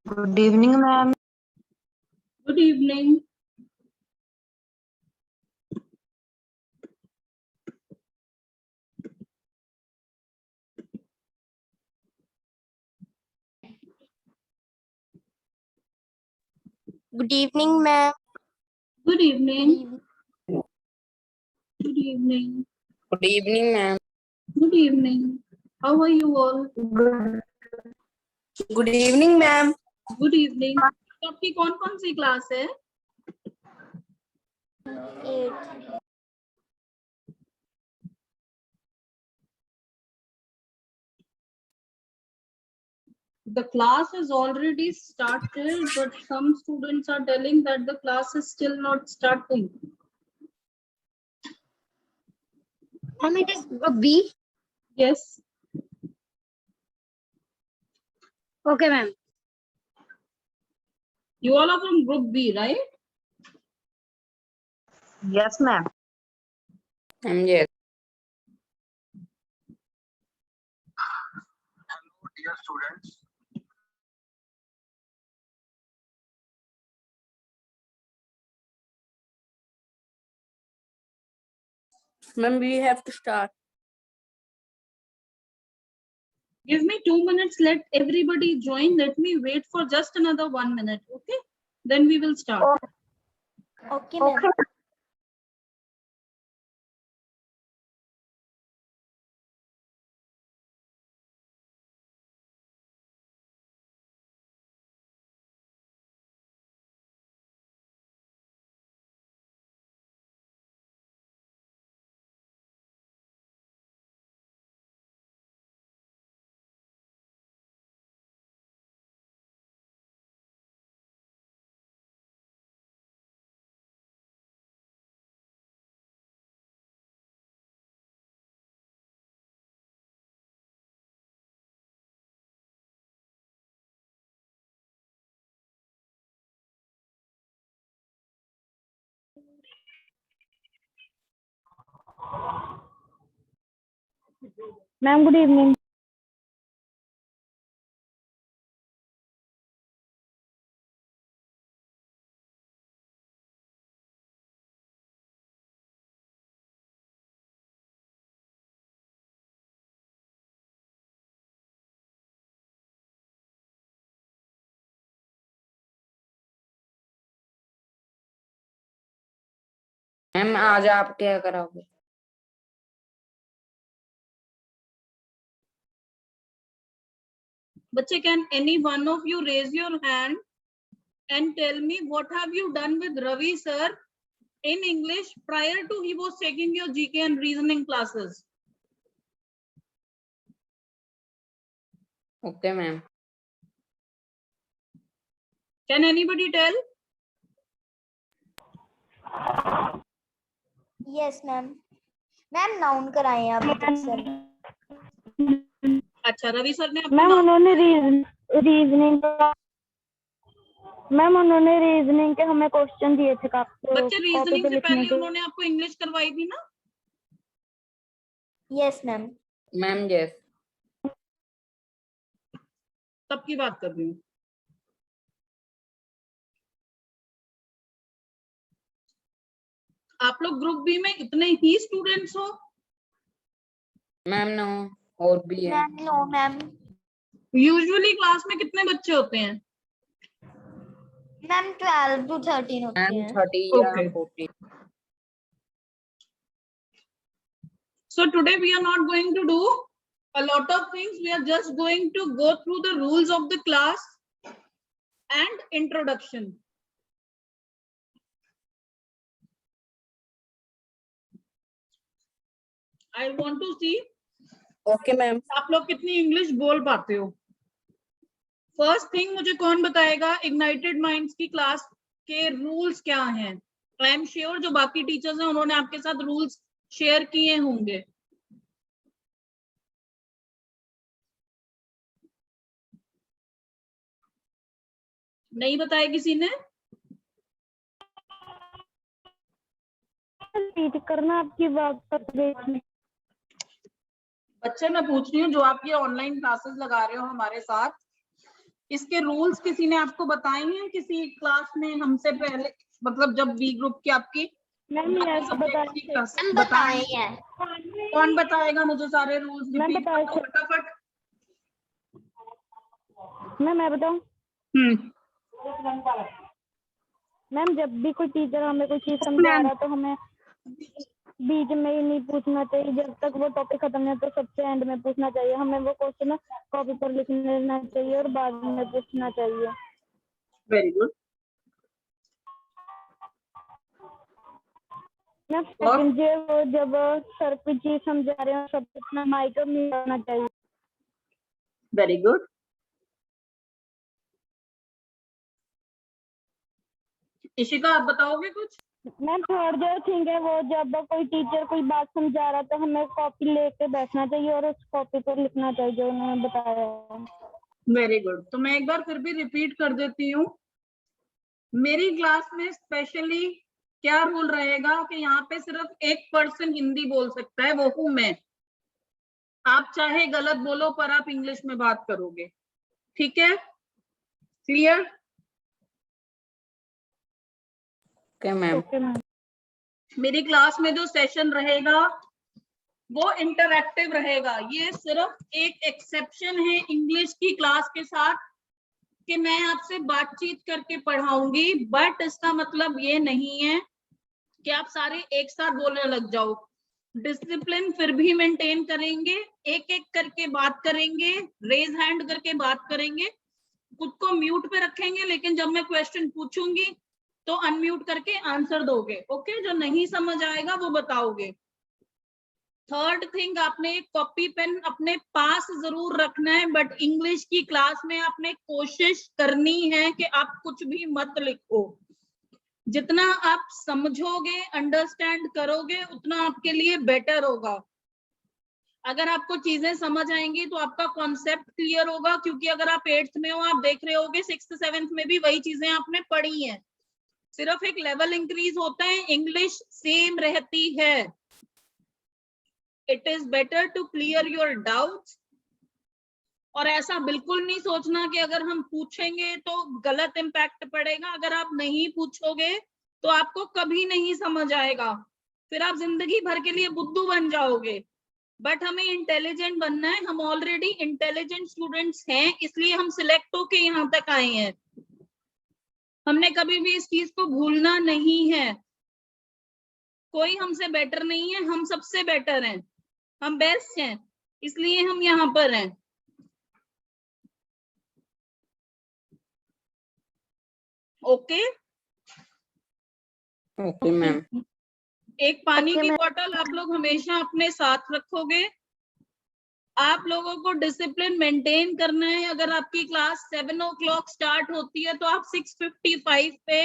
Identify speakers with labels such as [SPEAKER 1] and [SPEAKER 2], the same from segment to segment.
[SPEAKER 1] Good evening, ma'am.
[SPEAKER 2] Good evening.
[SPEAKER 3] Good evening, ma'am.
[SPEAKER 2] Good evening. Good evening.
[SPEAKER 4] Good evening, ma'am.
[SPEAKER 2] Good evening. How are you all?
[SPEAKER 4] Good evening, ma'am.
[SPEAKER 2] Good evening. तो आपकी कौन कौन सी class है?
[SPEAKER 3] 8.
[SPEAKER 2] The class has already started, but some students are telling that the class is still not starting.
[SPEAKER 3] Ma'am, it is group B.
[SPEAKER 2] Yes.
[SPEAKER 3] Okay, ma'am.
[SPEAKER 2] You all are from group B, right?
[SPEAKER 1] Yes, ma'am.
[SPEAKER 4] Yes.
[SPEAKER 5] Hello, dear students.
[SPEAKER 4] Ma'am, we have to start.
[SPEAKER 2] Give me 2 minutes. Let everybody join. Let me wait for just another 1 minute. Okay. Then we will start.
[SPEAKER 3] Okay, ma'am.
[SPEAKER 6] Ma'am, good evening.
[SPEAKER 4] Ma'am, आज आप क्या कराओगे?
[SPEAKER 2] Bache, can any one of you raise your hand and tell me what have you done with Ravi sir in English prior to he was taking your GK and reasoning classes?
[SPEAKER 4] Okay, ma'am.
[SPEAKER 2] Can anybody tell?
[SPEAKER 3] Yes, ma'am. Ma'am, noun कराए हैं अभी तक sir.
[SPEAKER 2] अच्छा, Ravi sir ने आपको
[SPEAKER 6] ma'am
[SPEAKER 2] noun-
[SPEAKER 6] उन्होंने reasoning के हमें क्वेश्चन दिए थे
[SPEAKER 2] बच्चे रीजनिंग से पहले
[SPEAKER 6] लिखने के.
[SPEAKER 2] उन्होंने आपको इंग्लिश करवाई थी ना?
[SPEAKER 3] Yes, ma'am.
[SPEAKER 4] Ma'am, yes.
[SPEAKER 2] तब की बात कर रही हूँ. आप लोग ग्रुप बी में इतने ही स्टूडेंट्स हो?
[SPEAKER 4] मैम, नो, और भी है.
[SPEAKER 3] Ma'am, no, ma'am.
[SPEAKER 2] Usually class में कितने बच्चे होते हैं?
[SPEAKER 3] Ma'am, 12 to 13 होते
[SPEAKER 4] मैम,
[SPEAKER 3] हैं.
[SPEAKER 4] 30 या
[SPEAKER 2] Okay.
[SPEAKER 4] 40.
[SPEAKER 2] So today we are not going to do a lot of things. We are just going to go through the rules of the class and introduction. I want to see
[SPEAKER 4] Okay, ma'am.
[SPEAKER 2] आप लोग कितनी English बोल पाते हो. First thing मुझे कौन बताएगा ignited minds की क्लास के रूल्स क्या हैं? आई एम श्योर जो बाकी टीचर्स हैं उन्होंने आपके साथ रूल्स शेयर किए होंगे. नहीं बताया किसी ने?
[SPEAKER 6] रिपीट करना आपकी बात पर.
[SPEAKER 2] बच्चे मैं पूछ रही हूँ जो आप ये ऑनलाइन क्लासेस लगा रहे हो हमारे साथ, इसके रूल्स किसी ने आपको बताए हैं किसी क्लास में हमसे पहले, मतलब जब बी ग्रुप की आपकी
[SPEAKER 6] मैम
[SPEAKER 2] बाकी
[SPEAKER 6] यस
[SPEAKER 2] subjects की class
[SPEAKER 3] मैम
[SPEAKER 2] बताए
[SPEAKER 3] बताए हैं।
[SPEAKER 2] कौन बताएगा मुझे सारे रूल्स
[SPEAKER 6] मैं
[SPEAKER 2] रिपीट
[SPEAKER 6] बताए
[SPEAKER 2] करो फटाफट।
[SPEAKER 6] मैम मैं बताऊं। मैम जब भी कोई टीचर हमें कोई चीज समझा रहा तो हमें बीच में ही नहीं पूछना चाहिए, जब तक वो टॉपिक खत्म नहीं हो तो सबसे एंड में पूछना चाहिए। हमें वो क्वेश्चन कॉपी पर लिख लेना चाहिए और बाद में पूछना चाहिए।
[SPEAKER 2] Very good.
[SPEAKER 6] मैम सेकंड जब सर कोई चीज समझा रहे हो सब अपना माइक नहीं करना चाहिए।
[SPEAKER 2] Very good. इशिका आप बताओगे कुछ?
[SPEAKER 6] मैम थर्ड जो थिंग है वो जब कोई टीचर कोई बात समझा रहा तो हमें कॉपी लेके बैठना चाहिए और उस कॉपी पर लिखना चाहिए जो उन्होंने बताया।
[SPEAKER 2] Very good. तो मैं एक बार फिर भी रिपीट कर देती हूँ। मेरी क्लास में स्पेशली क्या रूल रहेगा कि यहाँ पे सिर्फ एक पर्सन हिंदी बोल सकता है, वो हूं मैं। आप चाहे गलत बोलो पर आप इंग्लिश में बात करोगे, ठीक है? Clear?
[SPEAKER 4] Okay ma'am.
[SPEAKER 6] Okay ma'am.
[SPEAKER 2] मेरी क्लास में जो सेशन रहेगा वो इंटरैक्टिव रहेगा। ये सिर्फ एक एक्सेप्शन है इंग्लिश की क्लास के साथ कि मैं आपसे बातचीत करके पढ़ाऊंगी, बट इसका मतलब ये नहीं है कि आप सारे एक साथ बोलने लग जाओ। डिसिप्लिन फिर भी मेंटेन करेंगे, एक एक करके बात करेंगे, रेज हैंड करके बात करेंगे, खुद को म्यूट पे रखेंगे, लेकिन जब मैं क्वेश्चन पूछूंगी तो अनम्यूट करके आंसर दोगे। ओके? जो नहीं समझ आएगा वो बताओगे। थर्ड थिंग, आपने एक कॉपी पेन अपने पास जरूर रखना है, बट इंग्लिश की क्लास में आपने कोशिश करनी है कि आप कुछ भी मत लिखो। जितना आप समझोगे, अंडरस्टैंड करोगे, उतना आपके लिए बेटर होगा। अगर आपको चीजें समझ आएंगी तो आपका कॉन्सेप्ट क्लियर होगा, क्योंकि अगर आप 8th में हो, आप देख रहे होगे 6th 7th में भी वही चीजें आपने पढ़ी हैं, सिर्फ एक लेवल इंक्रीज होता है, इंग्लिश सेम रहती है। It is better to clear your doubts. और ऐसा बिल्कुल नहीं सोचना कि अगर हम पूछेंगे तो गलत इम्पैक्ट पड़ेगा। अगर आप नहीं पूछोगे तो आपको कभी नहीं समझ आएगा, फिर आप जिंदगी भर के लिए बुद्धू बन जाओगे। बट हमें इंटेलिजेंट बनना है, हम ऑलरेडी इंटेलिजेंट स्टूडेंट्स हैं, इसलिए हम सिलेक्ट होके यहाँ तक आए हैं। हमने कभी भी इस चीज को भूलना नहीं है। कोई हमसे बेटर नहीं है, हम सबसे बेटर हैं, हम बेस्ट हैं, इसलिए हम यहाँ पर हैं। ओके?
[SPEAKER 4] Okay ma'am.
[SPEAKER 2] एक पानी की बोतल आप लोग हमेशा अपने साथ रखोगे। आप लोगों को डिसिप्लिन मेंटेन करना है। अगर आपकी क्लास 7 o'clock स्टार्ट होती है तो आप 6:55 पे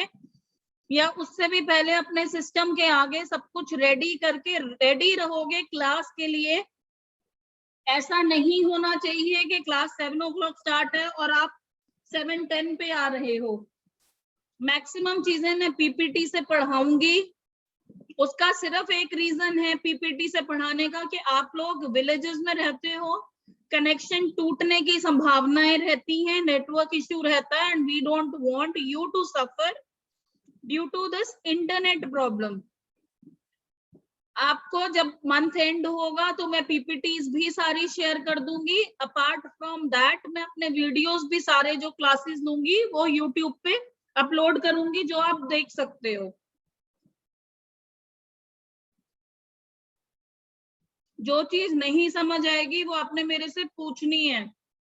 [SPEAKER 2] या उससे भी पहले अपने सिस्टम के आगे सब कुछ रेडी करके रेडी रहोगे क्लास के लिए। ऐसा नहीं होना चाहिए कि क्लास 7 o'clock स्टार्ट है और आप 7:10 पे आ रहे हो। मैक्सिमम चीजें मैं पीपीटी से पढ़ाऊंगी। उसका सिर्फ एक रीजन है पीपीटी से पढ़ाने का कि आप लोग विलेजेस में रहते हो, कनेक्शन टूटने की संभावनाएं रहती हैं, नेटवर्क इश्यू रहता है, and we don't want you to suffer due to this internet problem. आपको जब मंथ एंड होगा तो मैं पीपीटीज भी सारी शेयर कर दूंगी। अपार्ट फ्रॉम दैट मैं अपने वीडियोस भी सारे जो क्लासेस लूंगी वो यूट्यूब पे अपलोड करूंगी, जो आप देख सकते हो। जो चीज नहीं समझ आएगी वो आपने मेरे से पूछनी है।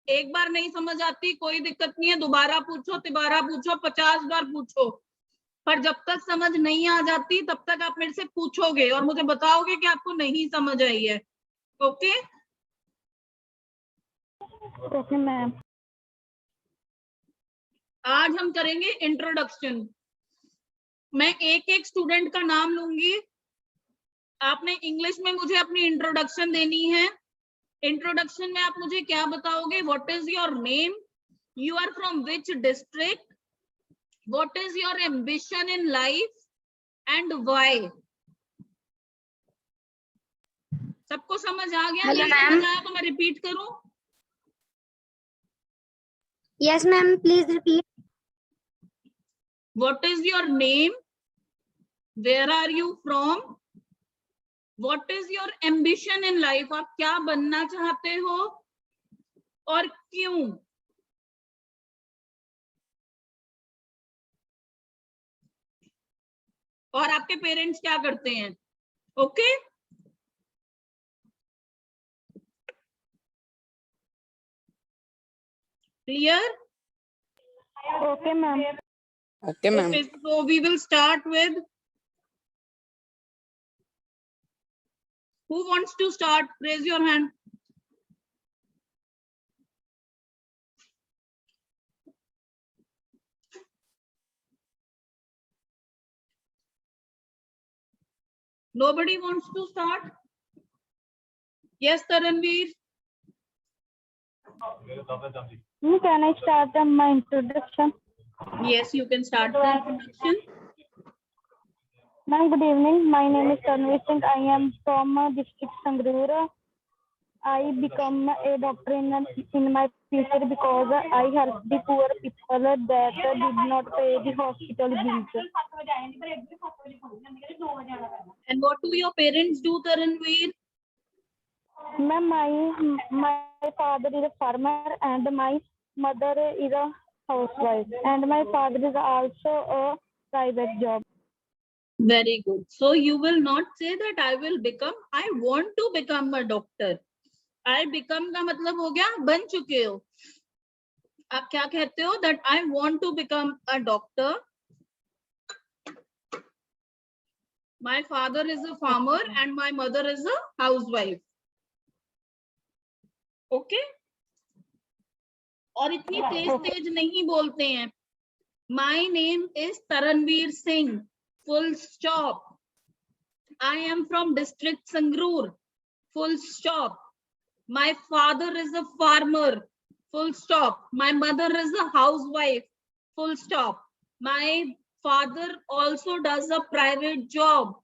[SPEAKER 2] एक बार नहीं समझ आती कोई दिक्कत नहीं है, दोबारा पूछो, तिबारा पूछो, 50 बार पूछो, पर जब तक समझ नहीं आ जाती तब तक आप मेरे से पूछोगे और मुझे बताओगे कि आपको नहीं समझ आई है। ओके?
[SPEAKER 6] Okay ma'am.
[SPEAKER 2] आज हम करेंगे इंट्रोडक्शन। मैं एक एक स्टूडेंट का नाम लूंगी, आपने इंग्लिश में मुझे अपनी इंट्रोडक्शन देनी है। इंट्रोडक्शन में आप मुझे क्या बताओगे? What is your name, you are from which district, what is your ambition in life and why. सबको समझ आ गया? नहीं समझ आया तो मैं रिपीट करूं?
[SPEAKER 3] Yes, ma'am. Please repeat.
[SPEAKER 2] What is your name? Where are you from? What is your ambition in life? आप क्या बनना चाहते हो और क्यों? और आपके पेरेंट्स क्या करते हैं? Okay? Clear?
[SPEAKER 6] Okay, ma'am.
[SPEAKER 4] Okay, ma'am.
[SPEAKER 2] Okay, so we will start with. Who wants to start? Raise your hand. Nobody wants to start? Yes, Taranveer.
[SPEAKER 6] Can I start my introduction?
[SPEAKER 2] Yes, you can start the introduction.
[SPEAKER 6] Ma'am, good evening. My name is Tanvi Singh. I am from district Sangrur. I become a doctor in my future because I help the poor people that did not pay the hospital bills.
[SPEAKER 2] And what do your parents do, Taranveer?
[SPEAKER 6] Ma'am, my father is a farmer and my mother is a housewife. And my father is also a private job.
[SPEAKER 2] Very good. So you will not say that I want to become a doctor. I become का मतलब हो गया बन चुके हो. आप क्या कहते हो? That I want to become a doctor. My father is a farmer and my mother is a housewife. Okay? और इतनी तेज तेज नहीं बोलते हैं. My name is Taranveer Singh. Full stop. I am from district Sangrur. Full stop. My father is a farmer. Full stop. My mother is a housewife. Full stop. My father also does a private job.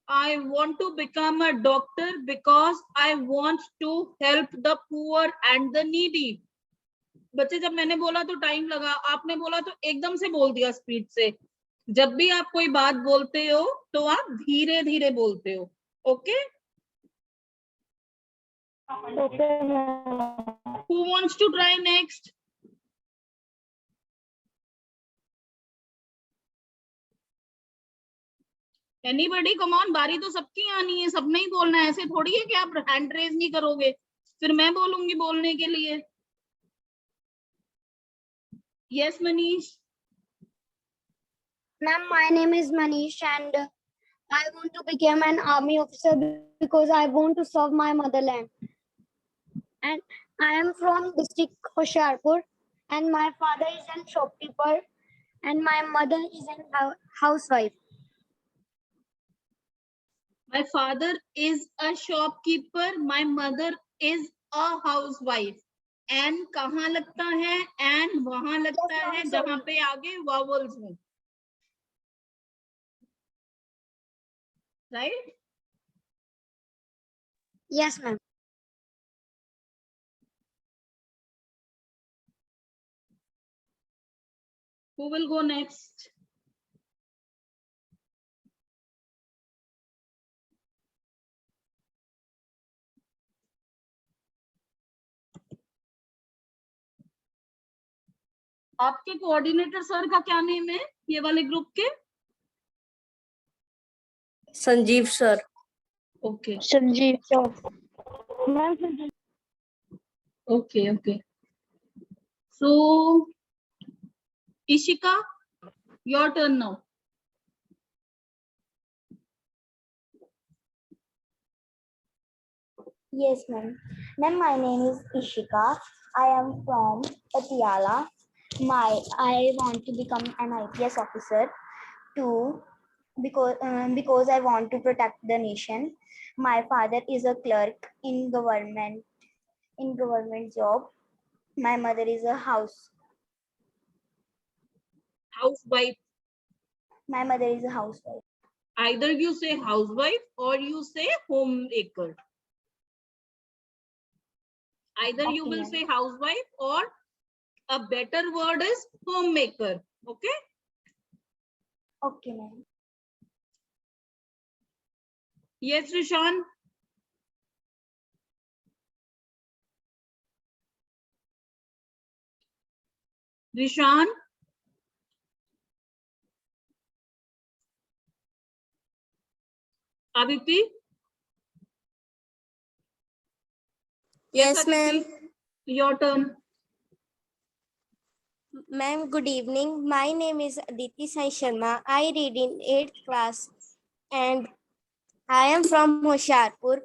[SPEAKER 2] I want to become a doctor because I want to help the poor and the needy. बच्चे जब मैंने बोला तो time लगा, आपने बोला तो एकदम से बोल दिया स्पीड से. जब भी आप कोई बात बोलते हो तो आप धीरे धीरे बोलते हो. Okay?
[SPEAKER 6] Okay, ma'am.
[SPEAKER 2] Who wants to try next? Anybody? Come on, बारी तो सबकी आनी है, सबने ही बोलना है. ऐसे थोड़ी है कि आप हैंड रेज नहीं करोगे फिर मैं बोलूंगी बोलने के लिए. Yes, Manish.
[SPEAKER 3] Ma'am, my name is Manish and I want to become an army officer because I want to serve my motherland. And I am from district Hoshiarpur and my father is a shopkeeper and my mother is a housewife.
[SPEAKER 2] My father is a shopkeeper. My mother is a housewife. And कहाँ लगता है? And वहां लगता है जहां पे आगे vowels हो. Right?
[SPEAKER 3] Yes, ma'am.
[SPEAKER 2] Who will go next? आपके कोऑर्डिनेटर सर का क्या नेम है ये वाले ग्रुप के?
[SPEAKER 7] Sanjeev sir.
[SPEAKER 2] Okay
[SPEAKER 3] Sanjeev sir.
[SPEAKER 6] Ma'am,
[SPEAKER 2] okay okay. So Ishika, your turn now.
[SPEAKER 3] Yes, ma'am. Ma'am, my name is Ishika. I am from Patiala. I want to become an IPS officer because I want to protect the nation. My father is a clerk in government job. My mother is a
[SPEAKER 2] Housewife.
[SPEAKER 3] My mother is a housewife.
[SPEAKER 2] Either you say housewife or you say homemaker. Either you
[SPEAKER 3] Okay,
[SPEAKER 2] will
[SPEAKER 3] ma'am.
[SPEAKER 2] say housewife or A better word is homemaker. Okay.
[SPEAKER 3] Okay, ma'am.
[SPEAKER 2] Yes, Rishan. Rishan. Aditi.
[SPEAKER 7] Yes,
[SPEAKER 2] Aditi.
[SPEAKER 7] ma'am.
[SPEAKER 2] Your turn.
[SPEAKER 7] Ma'am, good evening. My name is Aditi Sai Sharma. I read in 8th class and I am from Hoshiarpur.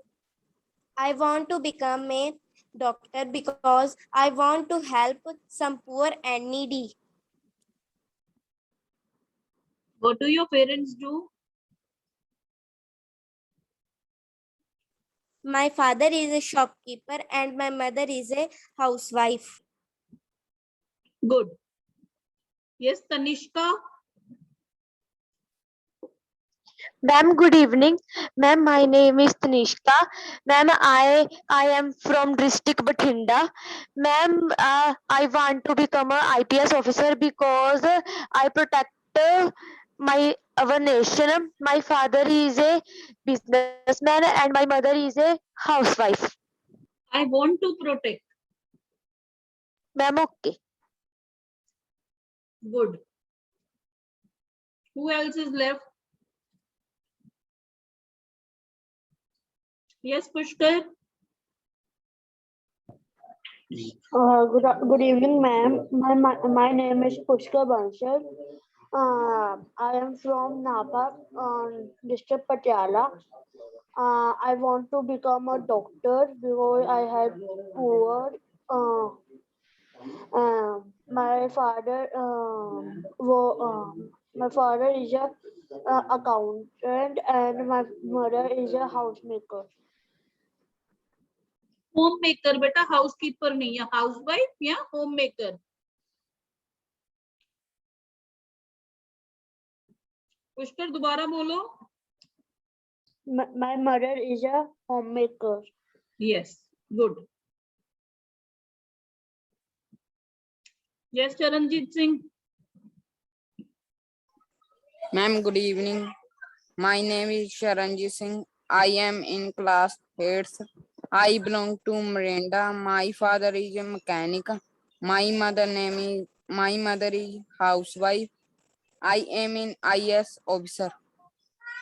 [SPEAKER 7] I want to become a doctor because I want to help some poor and needy.
[SPEAKER 2] What do your parents do?
[SPEAKER 7] My father is a shopkeeper and my mother is a housewife.
[SPEAKER 2] Good. Yes, Tanishka.
[SPEAKER 8] Ma'am, good evening. Ma'am, my name is Tanishka. Ma'am, I am from district Bathinda. Ma'am, I want to become a IPS officer because I protect our nation. My father is a businessman and my mother is a housewife.
[SPEAKER 2] I want to protect.
[SPEAKER 8] Ma'am, okay.
[SPEAKER 2] Good. Who else is left? Yes, Pushkar.
[SPEAKER 6] Good evening, ma'am. My name is Pushkar Bansal. I am from Napa, district Patiala. I want to become a doctor because I have poor. Uh, my father, my father is a accountant and my mother is a housemaker.
[SPEAKER 2] Homemaker, बेटा housekeeper नहीं है, housewife या homemaker. Pushkar दोबारा बोलो.
[SPEAKER 6] My mother is a homemaker.
[SPEAKER 2] Yes, good. Yes, Charanjit Singh.
[SPEAKER 4] Ma'am, good evening. My name is Sharanjit Singh. I am in class 8th. I belong to Miranda. My father is a mechanic. My mother is housewife. I am an IS officer.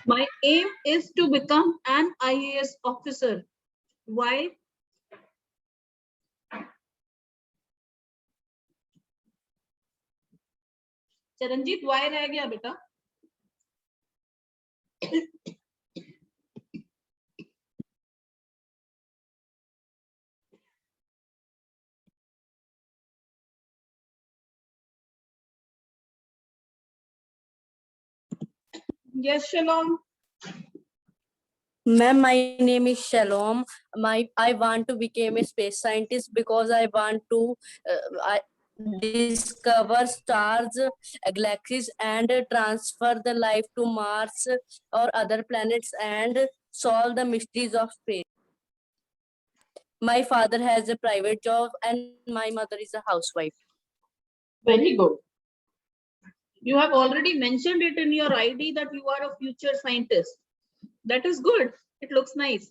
[SPEAKER 2] My aim is to become an IAS officer. Why? Charanjit, why रह गया बेटा? Yes, Shalom.
[SPEAKER 7] Ma'am, my name is Shalom. I want to become a space scientist because I want to discover stars, galaxies, and transfer the life to Mars or other planets and solve the mysteries of space. My father has a private job and my mother is a housewife.
[SPEAKER 2] Very good. You have already mentioned it in your ID that you are a future scientist. That is good. It looks nice.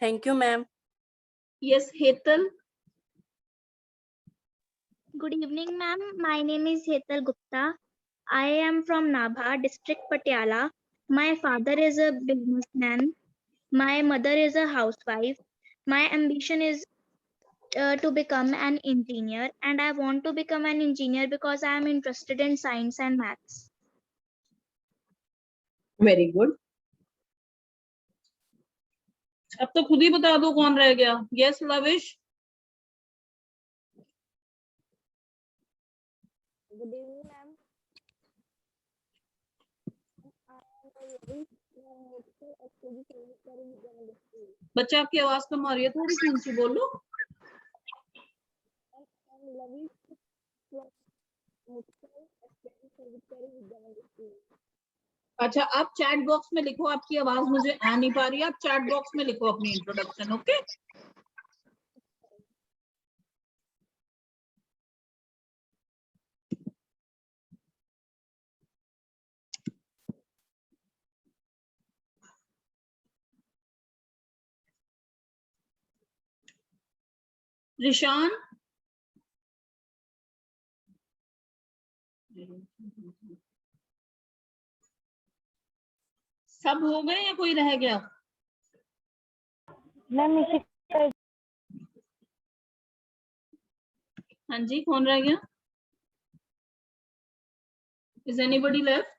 [SPEAKER 7] Thank you, ma'am.
[SPEAKER 2] Yes, Hetal.
[SPEAKER 9] Good evening, ma'am. My name is Hetal Gupta. I am from Nabha, district Patiala. My father is a businessman. My mother is a housewife. My ambition is to become an engineer, and I want to become an engineer because I am interested in science and maths.
[SPEAKER 2] Very good. अब तो खुद ही बता दो कौन रह गया. Yes, Lavish.
[SPEAKER 6] Good evening, ma'am.
[SPEAKER 2] बच्चे आपकी आवाज कम आ रही है, थोड़ी सी ऊंची बोलो. अच्छा, आप चैट बॉक्स में लिखो, आपकी आवाज मुझे आ नहीं पा रही है. आप चैट बॉक्स में लिखो अपनी इंट्रोडक्शन. ओके. रिशान, सब हो गए या कोई रह गया?
[SPEAKER 6] मैम इसी
[SPEAKER 2] हाँ जी, कौन रह गया? Is anybody left?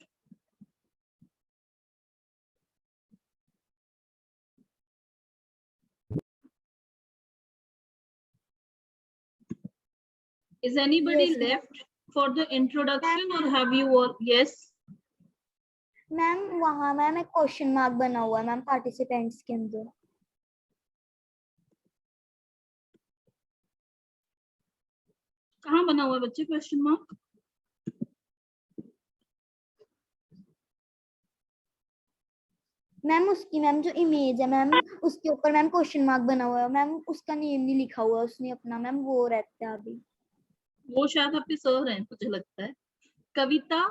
[SPEAKER 2] Is anybody
[SPEAKER 3] Yes, ma'am.
[SPEAKER 2] left for the introduction or have you all? Yes.
[SPEAKER 3] Ma'am वहाँ मैम एक क्वेश्चन मार्क बना हुआ है मैम पार्टिसिपेंट्स के अंदर।
[SPEAKER 2] कहाँ बना हुआ है बच्चे क्वेश्चन मार्क?
[SPEAKER 3] मैम उसकी मैम जो इमेज है मैम उसके ऊपर मैम क्वेश्चन मार्क बना हुआ है मैम, उसका नेम नहीं लिखा हुआ उसने अपना मैम, वो रहता है अभी।
[SPEAKER 2] वो शायद आपके सर हैं मुझे लगता है। कविता,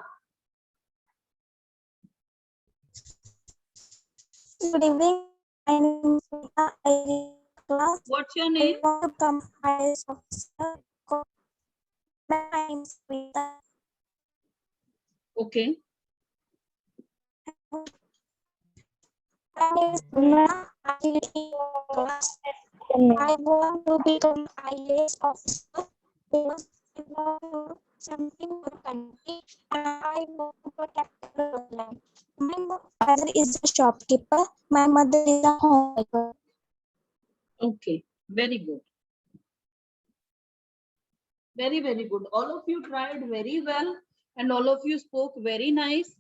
[SPEAKER 7] Good evening. My name is Vita. I read class.
[SPEAKER 2] what's your
[SPEAKER 7] I
[SPEAKER 2] name?
[SPEAKER 7] want to become IAS officer. My name is Vita.
[SPEAKER 2] Okay.
[SPEAKER 7] My name is Vita. I read class. I want to become IAS officer because I want to do something for the country and I want to protect the land. My father is a shopkeeper. My mother is a homemaker.
[SPEAKER 2] Okay, very good. Very, very good. All of you tried very well and all of you spoke very nice.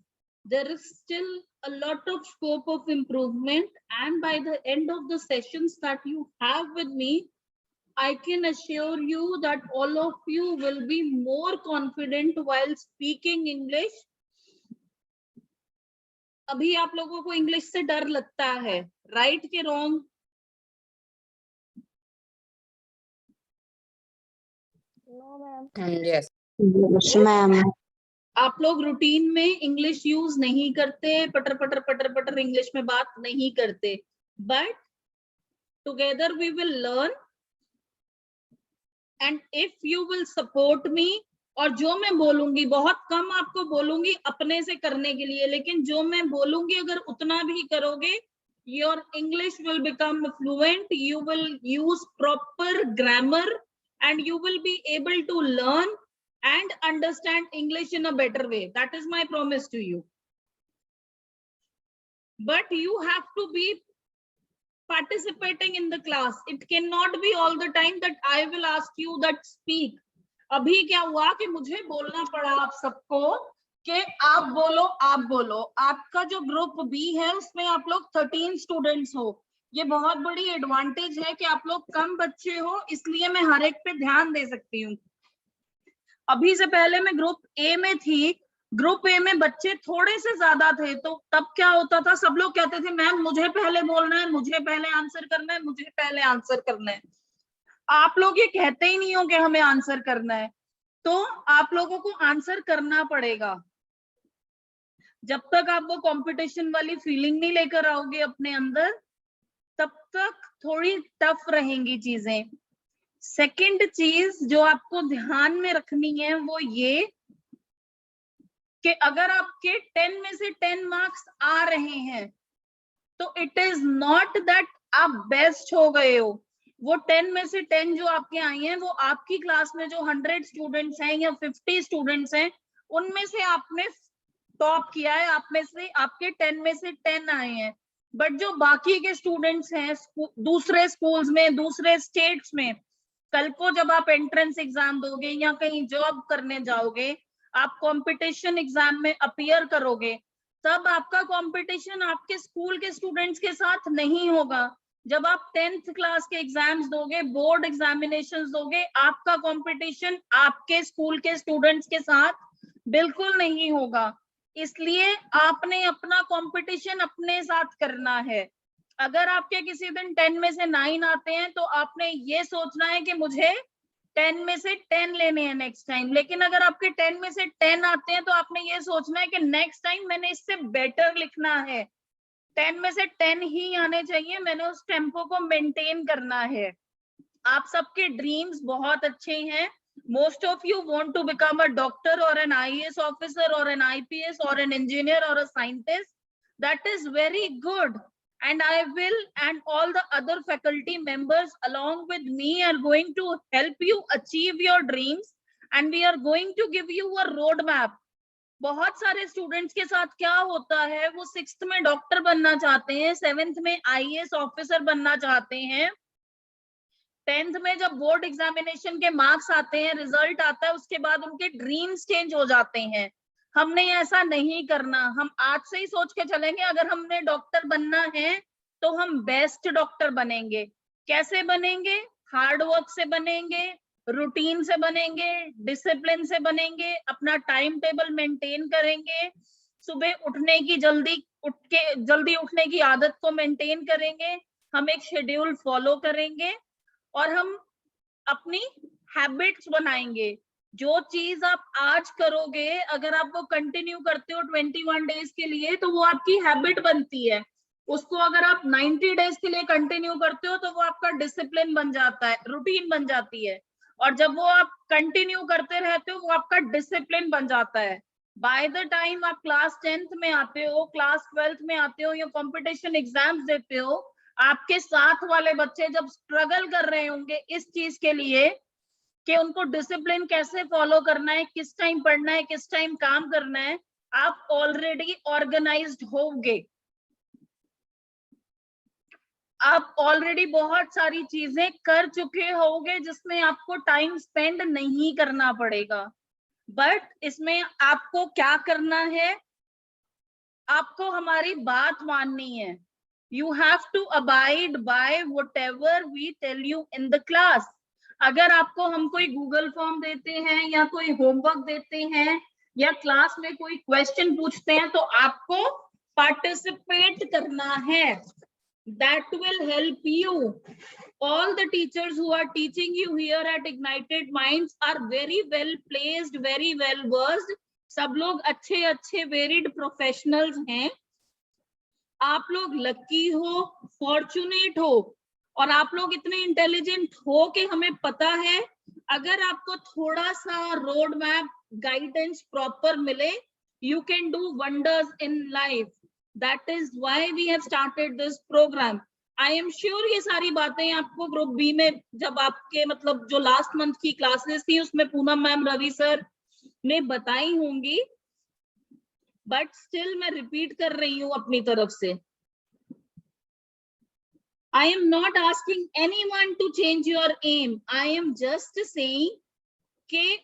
[SPEAKER 2] There is still a lot of scope of improvement, and by the end of the sessions that you have with me, I can assure you that all of you will be more confident while speaking English. अभी आप लोगों को English से डर लगता है, right के wrong?
[SPEAKER 4] Yes.
[SPEAKER 1] Yes, ma'am.
[SPEAKER 2] आप लोग रूटीन में इंग्लिश यूज नहीं करते, पटर पटर पटर पटर इंग्लिश में बात नहीं करते, but together we will learn and if you will support me, और जो मैं बोलूंगी बहुत कम आपको बोलूंगी अपने से करने के लिए, लेकिन जो मैं बोलूंगी अगर उतना भी करोगे, your English will become fluent, you will use proper grammar and you will be able to learn and understand English in a better way. That is my promise to you. But you have to be participating in the class. It cannot be all the time that I will ask you that speak. अभी क्या हुआ कि मुझे बोलना पड़ा आप सबको कि आप बोलो आप बोलो। आपका जो ग्रुप बी है उसमें आप लोग 13 स्टूडेंट्स हो, ये बहुत बड़ी एडवांटेज है कि आप लोग कम बच्चे हो, इसलिए मैं हर एक पे ध्यान दे सकती हूँ। अभी से पहले मैं ग्रुप ए में थी, ग्रुप ए में बच्चे थोड़े से ज्यादा थे, तो तब क्या होता था, सब लोग कहते थे मैम मुझे पहले बोलना है, मुझे पहले आंसर करना है, मुझे पहले आंसर करना है। आप लोग ये कहते ही नहीं हो कि हमें आंसर करना है, तो आप लोगों को आंसर करना पड़ेगा। जब तक आप वो कंपटीशन वाली फीलिंग नहीं लेकर आओगे अपने अंदर, तब तक थोड़ी टफ रहेंगी चीजें। सेकंड चीज जो आपको ध्यान में रखनी है वो ये कि अगर आपके 10 में से 10 मार्क्स आ रहे हैं तो इट इज नॉट दैट आप बेस्ट हो गए हो। वो 10 में से 10 जो आपके आए हैं वो आपकी क्लास में जो 100 स्टूडेंट्स हैं या 50 स्टूडेंट्स हैं उनमें से आपने टॉप किया है, आप में से आपके 10 में से 10 आए हैं। बट जो बाकी के स्टूडेंट्स हैं दूसरे स्कूल्स में, दूसरे स्टेट्स में, कल को जब आप एंट्रेंस एग्जाम दोगे या कहीं जॉब करने जाओगे, आप कंपटीशन एग्जाम में अपीयर करोगे, तब आपका कंपटीशन आपके स्कूल के स्टूडेंट्स के साथ नहीं होगा। जब आप 10th क्लास के एग्जाम्स दोगे, बोर्ड एग्जामिनेशंस दोगे, आपका कंपटीशन आपके स्कूल के स्टूडेंट्स के साथ बिल्कुल नहीं होगा। इसलिए आपने अपना कंपटीशन अपने साथ करना है। अगर आपके किसी दिन 10 में से 9 आते हैं तो आपने ये सोचना है कि मुझे 10 में से 10 लेने हैं नेक्स्ट टाइम, लेकिन अगर आपके 10 में से 10 आते हैं तो आपने ये सोचना है कि नेक्स्ट टाइम मैंने इससे बेटर लिखना है। 10 में से 10 ही आने चाहिए, मैंने उस टेम्पो को मेंटेन करना है। आप सबके ड्रीम्स बहुत अच्छे हैं. Most of you want to become a doctor or an IAS officer or an IPS or an engineer or a scientist. That is very good. And I will, and all the other faculty members along with me are going to help you achieve your dreams, and we are going to give you a road map. बहुत सारे students के साथ क्या होता है, वो 6th में doctor बनना चाहते हैं, 7th में IAS ऑफिसर बनना चाहते हैं, 10th में जब बोर्ड एग्जामिनेशन के मार्क्स आते हैं, रिजल्ट आता है, उसके बाद उनके ड्रीम्स चेंज हो जाते हैं. हमने ऐसा नहीं करना. हम आज से ही सोच के चलेंगे अगर हमने डॉक्टर बनना है तो हम बेस्ट डॉक्टर बनेंगे. कैसे बनेंगे? हार्ड वर्क से बनेंगे, रूटीन से बनेंगे, डिसिप्लिन से बनेंगे, अपना टाइम टेबल मेंटेन करेंगे, सुबह उठने की जल्दी उठने की आदत को मेंटेन करेंगे, हम एक शेड्यूल फॉलो करेंगे और हम अपनी हैबिट्स बनाएंगे. जो चीज आप आज करोगे, अगर आप वो कंटिन्यू करते हो 21 डेज के लिए, तो वो आपकी हैबिट बनती है. उसको अगर आप 90 डेज के लिए कंटिन्यू करते हो तो वो आपका डिसिप्लिन बन जाता है, रूटीन बन जाती है. और जब वो आप कंटिन्यू करते रहते हो, वो आपका डिसिप्लिन बन जाता है. बाय द टाइम आप क्लास 10th में आते हो, क्लास 12th में आते हो या कंपटीशन एग्जाम्स देते हो, आपके साथ वाले बच्चे जब स्ट्रगल कर रहे होंगे इस चीज के लिए कि उनको डिसिप्लिन कैसे फॉलो करना है, किस टाइम पढ़ना है, किस टाइम काम करना है, आप ऑलरेडी ऑर्गेनाइज्ड होंगे. आप ऑलरेडी बहुत सारी चीजें कर चुके होगे जिसमें आपको टाइम स्पेंड नहीं करना पड़ेगा. बट इसमें आपको क्या करना है? आपको हमारी बात माननी है. You have to abide by whatever we tell you in the class. अगर आपको हम कोई गूगल फॉर्म देते हैं या कोई होमवर्क देते हैं या क्लास में कोई क्वेश्चन पूछते हैं तो आपको पार्टिसिपेट करना है. That will help you. All the teachers who are teaching you here at Ignited Minds are very well placed, very well versed. सब लोग अच्छे varied professionals हैं. आप लोग लकी हो, फॉर्चुनेट हो, और आप लोग इतने इंटेलिजेंट हो कि हमें पता है अगर आपको थोड़ा सा रोड मैप गाइडेंस प्रॉपर मिले, you can do wonders in life. That is why we have started this programme. I am sure ये सारी बातें आपको ग्रुप बी में जब आपके मतलब जो लास्ट मंथ की क्लासेस थी उसमें पूनम मैम, रवि सर ने बताई होंगी, बट स्टिल मैं रिपीट कर रही हूँ अपनी तरफ से. I am not asking anyone to change your aim. I am just saying कि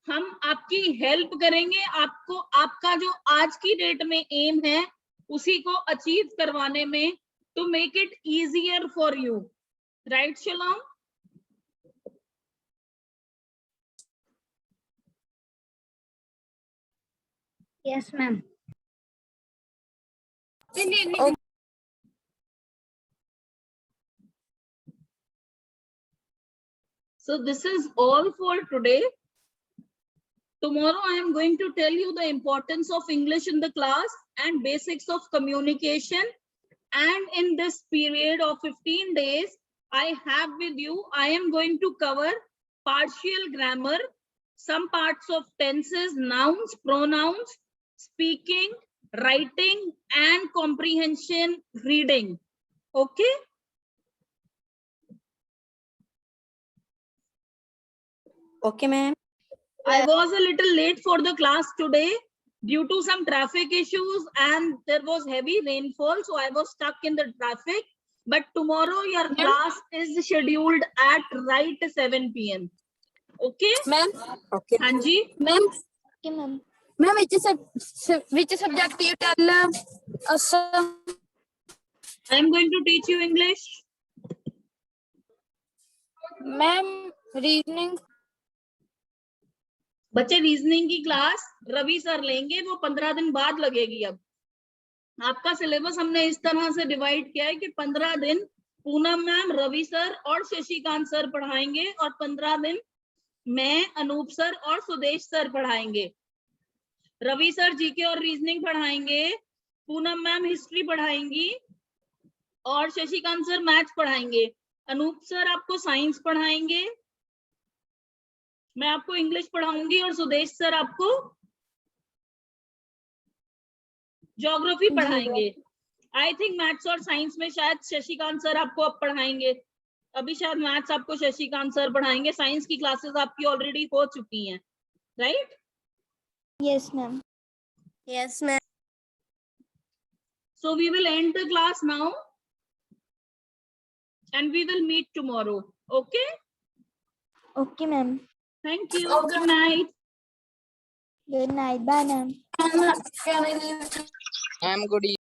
[SPEAKER 2] हम आपकी हेल्प करेंगे, आपको आपका जो आज की डेट में एम है उसी को अचीव करवाने में, to make it easier for you. Right, Shalom?
[SPEAKER 3] Yes, ma'am.
[SPEAKER 2] So this is all for today. Tomorrow I am going to tell you the importance of English in the class and basics of communication. And in this period of 15 days I have with you, I am going to cover partial grammar, some parts of tenses, nouns, pronouns, speaking, writing, and comprehension reading. Okay?
[SPEAKER 7] Okay, ma'am.
[SPEAKER 2] I was a little late for the class today due to some traffic issues and there was heavy rainfall, so I was stuck in the traffic. But tomorrow your class is scheduled at right 7 p.m. Okay?
[SPEAKER 4] Ma'am. Okay.
[SPEAKER 2] Anji?
[SPEAKER 4] Ma'am.
[SPEAKER 3] Okay, ma'am.
[SPEAKER 4] Ma'am, which subject you tell us?
[SPEAKER 2] I am going to teach you English.
[SPEAKER 4] Ma'am, reasoning.
[SPEAKER 2] बच्चे reasoning की class Ravi sir लेंगे, वो 15 दिन बाद लगेगी. अब आपका syllabus हमने इस तरह से डिवाइड किया है कि 15 दिन पूनम मैम, रवि सर और शशिकांत सर पढ़ाएंगे और 15 दिन मैं, अनूप सर और सुदेश सर पढ़ाएंगे. रवि सर जीके और रीजनिंग पढ़ाएंगे, पूनम मैम हिस्ट्री पढ़ाएंगी और शशिकांत सर मैथ्स पढ़ाएंगे. अनूप सर आपको साइंस पढ़ाएंगे, मैं आपको इंग्लिश पढ़ाऊंगी और सुदेश सर आपको ज्योग्राफी पढ़ाएंगे। आई थिंक मैथ्स और साइंस में शायद शशिकांत सर आपको अब पढ़ाएंगे। अभी शायद मैथ्स आपको शशिकांत सर पढ़ाएंगे, साइंस की क्लासेस आपकी ऑलरेडी हो चुकी हैं, right?
[SPEAKER 6] Yes, ma'am.
[SPEAKER 7] Yes, ma'am.
[SPEAKER 2] So we will end the class now and we will meet tomorrow. Okay?
[SPEAKER 6] Okay, ma'am.
[SPEAKER 2] Thank you. Good night.
[SPEAKER 6] Good night. Bye, ma'am.
[SPEAKER 4] Ma'am, good evening.